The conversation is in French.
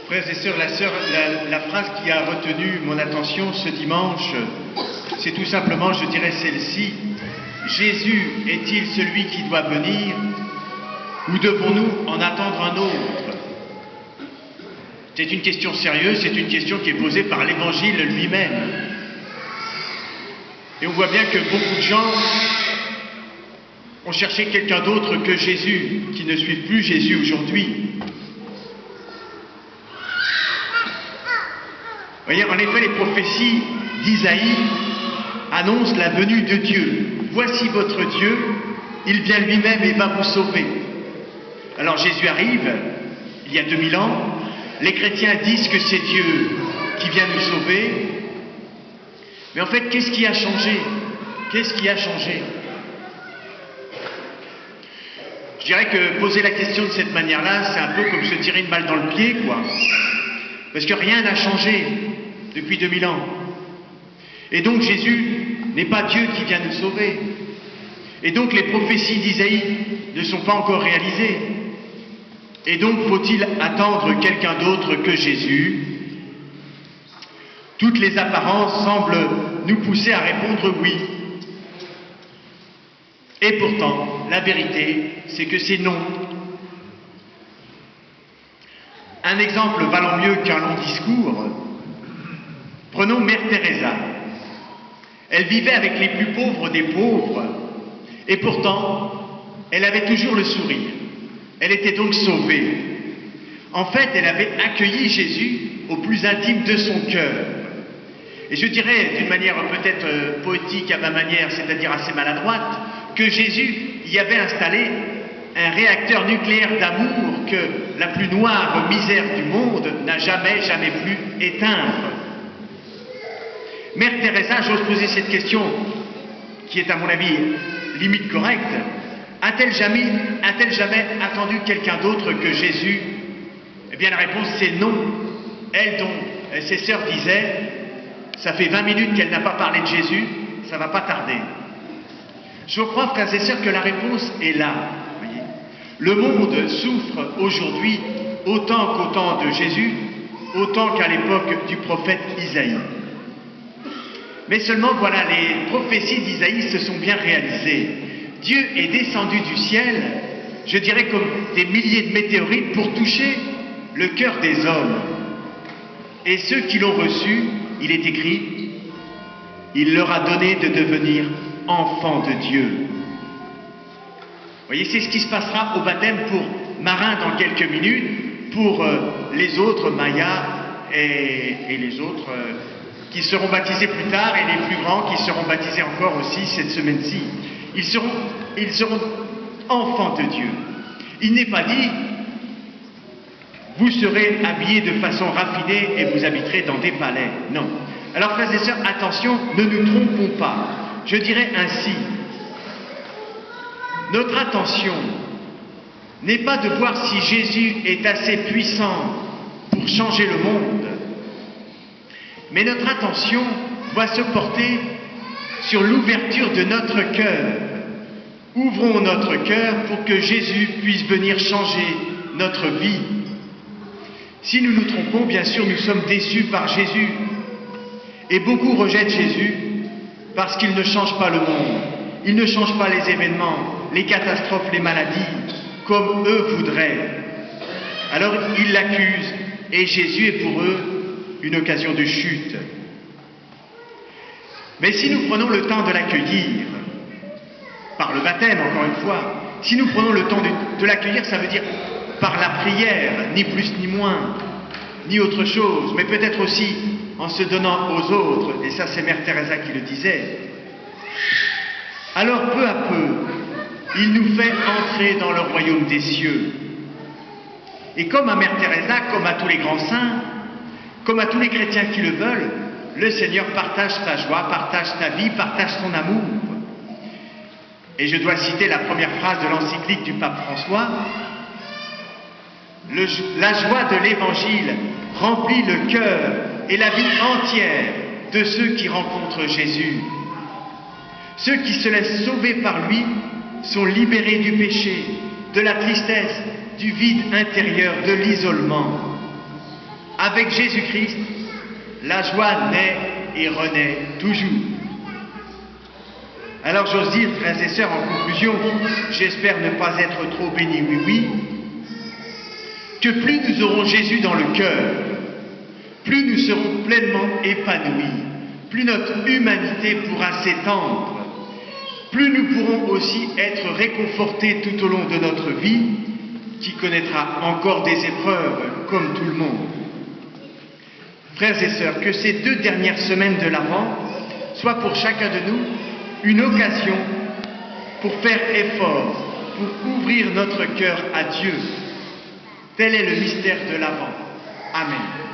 Frères et sœurs, la phrase qui a retenu mon attention ce dimanche, c'est tout simplement, je dirais celle-ci: Jésus est-il celui qui doit venir ou devons-nous en attendre un autre? C'est une question sérieuse, c'est une question qui est posée par l'Évangile lui-même. Et on voit bien que beaucoup de gens ont cherché quelqu'un d'autre que Jésus, qui ne suivent plus Jésus aujourd'hui. Vous voyez, en effet, les prophéties d'Isaïe annoncent la venue de Dieu. Voici votre Dieu, il vient lui-même et va vous sauver. Alors Jésus arrive, il y a 2000 ans, les chrétiens disent que c'est Dieu qui vient nous sauver. Mais en fait, qu'est-ce qui a changé? Qu'est-ce qui a changé? Je dirais que poser la question de cette manière-là, c'est un peu comme se tirer une balle dans le pied, quoi. Parce que rien n'a changé depuis 2000 ans. Et donc Jésus n'est pas Dieu qui vient nous sauver. Et donc les prophéties d'Isaïe ne sont pas encore réalisées. Et donc faut-il attendre quelqu'un d'autre que Jésus? Toutes les apparences semblent nous pousser à répondre oui. Et pourtant, la vérité, c'est que c'est non. Un exemple valant mieux qu'un long discours. Prenons Mère Teresa. Elle vivait avec les plus pauvres des pauvres, et pourtant, elle avait toujours le sourire. Elle était donc sauvée. En fait, elle avait accueilli Jésus au plus intime de son cœur. Et je dirais, d'une manière peut-être poétique à ma manière, c'est-à-dire assez maladroite, que Jésus y avait installé un réacteur nucléaire d'amour que la plus noire misère du monde n'a jamais pu éteindre. Mère Teresa, j'ose poser cette question, qui est à mon avis limite correcte. A-t-elle jamais attendu quelqu'un d'autre que Jésus? Eh bien la réponse c'est non. Elle dont ses sœurs disaient, ça fait 20 minutes qu'elle n'a pas parlé de Jésus, ça va pas tarder. Je crois, frères et sœurs, que la réponse est là. Voyez. Le monde souffre aujourd'hui autant qu'au temps de Jésus, autant qu'à l'époque du prophète Isaïe. Mais seulement, voilà, les prophéties d'Isaïe se sont bien réalisées. Dieu est descendu du ciel, je dirais comme des milliers de météorites, pour toucher le cœur des hommes. Et ceux qui l'ont reçu, il est écrit, il leur a donné de devenir enfants de Dieu. Vous voyez, c'est ce qui se passera au baptême pour Marin dans quelques minutes, pour les autres, Maya et les autres qui seront baptisés plus tard, et les plus grands qui seront baptisés encore aussi cette semaine-ci. Ils seront enfants de Dieu. Il n'est pas dit, vous serez habillés de façon raffinée et vous habiterez dans des palais. Non. Alors, frères et sœurs, attention, ne nous trompons pas. Je dirais ainsi, notre attention n'est pas de voir si Jésus est assez puissant pour changer le monde, mais notre attention doit se porter sur l'ouverture de notre cœur. Ouvrons notre cœur pour que Jésus puisse venir changer notre vie. Si nous nous trompons, bien sûr, nous sommes déçus par Jésus. Et beaucoup rejettent Jésus parce qu'il ne change pas le monde. Il ne change pas les événements, les catastrophes, les maladies, comme eux voudraient. Alors ils l'accusent, et Jésus est pour eux une occasion de chute. Mais si nous prenons le temps de l'accueillir, par le baptême encore une fois, si nous prenons le temps de l'accueillir, ça veut dire par la prière, ni plus ni moins, ni autre chose, mais peut-être aussi en se donnant aux autres, et ça c'est Mère Teresa qui le disait. Alors peu à peu, il nous fait entrer dans le royaume des cieux. Et comme à Mère Teresa, comme à tous les grands saints, comme à tous les chrétiens qui le veulent, le Seigneur partage ta joie, partage ta vie, partage ton amour. Et je dois citer la première phrase de l'encyclique du pape François. La joie de l'Évangile remplit le cœur et la vie entière de ceux qui rencontrent Jésus. Ceux qui se laissent sauver par lui sont libérés du péché, de la tristesse, du vide intérieur, de l'isolement. avec Jésus-Christ, la joie naît et renaît toujours. Alors j'ose dire, frères et sœurs, en conclusion, j'espère ne pas être trop béni, oui, que plus nous aurons Jésus dans le cœur, plus nous serons pleinement épanouis, plus notre humanité pourra s'étendre, plus nous pourrons aussi être réconfortés tout au long de notre vie, qui connaîtra encore des épreuves comme tout le monde. Frères et sœurs, que ces 2 dernières semaines de l'Avent soient pour chacun de nous une occasion pour faire effort, pour ouvrir notre cœur à Dieu. Tel est le mystère de l'Avent. Amen.